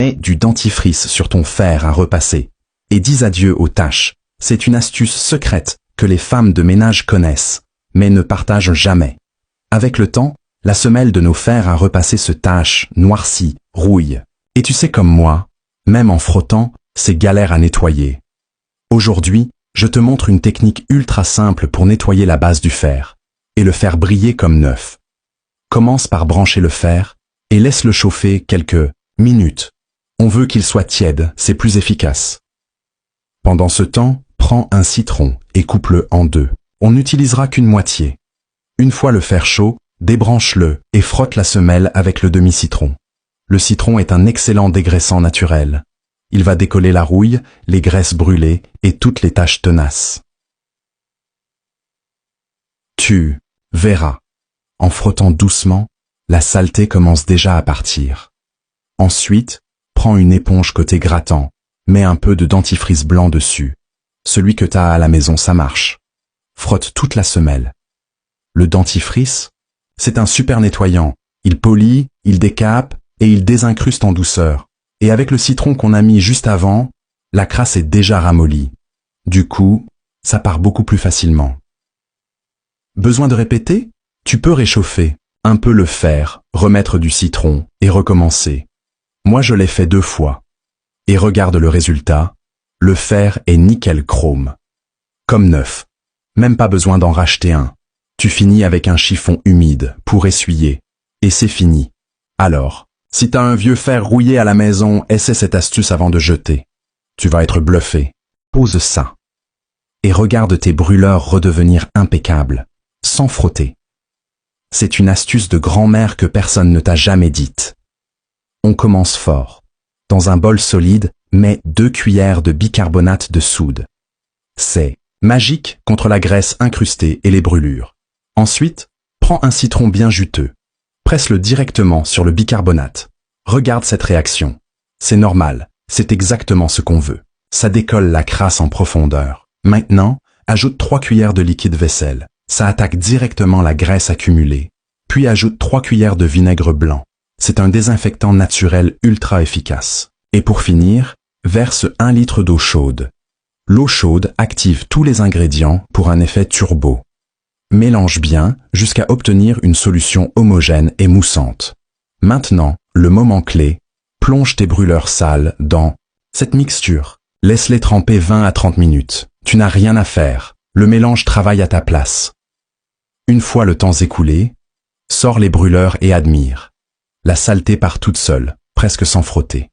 Mets du dentifrice sur ton fer à repasser et dis adieu aux taches. C'est une astuce secrète que les femmes de ménage connaissent, mais ne partagent jamais. Avec le temps, la semelle de nos fers à repasser se tache, noircit, rouille. Et tu sais comme moi, même en frottant, c'est galère à nettoyer. Aujourd'hui, je te montre une technique ultra simple pour nettoyer la base du fer et le faire briller comme neuf. Commence par brancher le fer et laisse-le chauffer quelques minutes. On veut qu'il soit tiède, c'est plus efficace. Pendant ce temps, prends un citron et coupe-le en deux. On n'utilisera qu'une moitié. Une fois le fer chaud, débranche-le et frotte la semelle avec le demi-citron. Le citron est un excellent dégraissant naturel. Il va décoller la rouille, les graisses brûlées et toutes les taches tenaces. Tu verras. En frottant doucement, la saleté commence déjà à partir. Ensuite, prends une éponge côté grattant, mets un peu de dentifrice blanc dessus. Celui que t'as à la maison, ça marche. Frotte toute la semelle. Le dentifrice, c'est un super nettoyant. Il polit, il décape et il désincruste en douceur. Et avec le citron qu'on a mis juste avant, la crasse est déjà ramollie. Du coup, ça part beaucoup plus facilement. Besoin de répéter? Tu peux réchauffer un peu le fer, remettre du citron et recommencer. Moi je l'ai fait 2 fois. Et regarde le résultat, le fer est nickel chrome. Comme neuf. Même pas besoin d'en racheter un. Tu finis avec un chiffon humide pour essuyer. Et c'est fini. Alors, si t'as un vieux fer rouillé à la maison, essaie cette astuce avant de jeter. Tu vas être bluffé. Pose ça. Et regarde tes brûleurs redevenir impeccables, sans frotter. C'est une astuce de grand-mère que personne ne t'a jamais dite. On commence fort. Dans un bol solide, mets 2 cuillères de bicarbonate de soude. C'est magique contre la graisse incrustée et les brûlures. Ensuite, prends un citron bien juteux. Presse-le directement sur le bicarbonate. Regarde cette réaction. C'est normal, c'est exactement ce qu'on veut. Ça décolle la crasse en profondeur. Maintenant, ajoute 3 cuillères de liquide vaisselle. Ça attaque directement la graisse accumulée. Puis ajoute 3 cuillères de vinaigre blanc. C'est un désinfectant naturel ultra efficace. Et pour finir, verse 1 litre d'eau chaude. L'eau chaude active tous les ingrédients pour un effet turbo. Mélange bien jusqu'à obtenir une solution homogène et moussante. Maintenant, le moment clé, plonge tes brûleurs sales dans cette mixture. Laisse-les tremper 20 à 30 minutes. Tu n'as rien à faire. Le mélange travaille à ta place. Une fois le temps écoulé, sors les brûleurs et admire. La saleté part toute seule, presque sans frotter.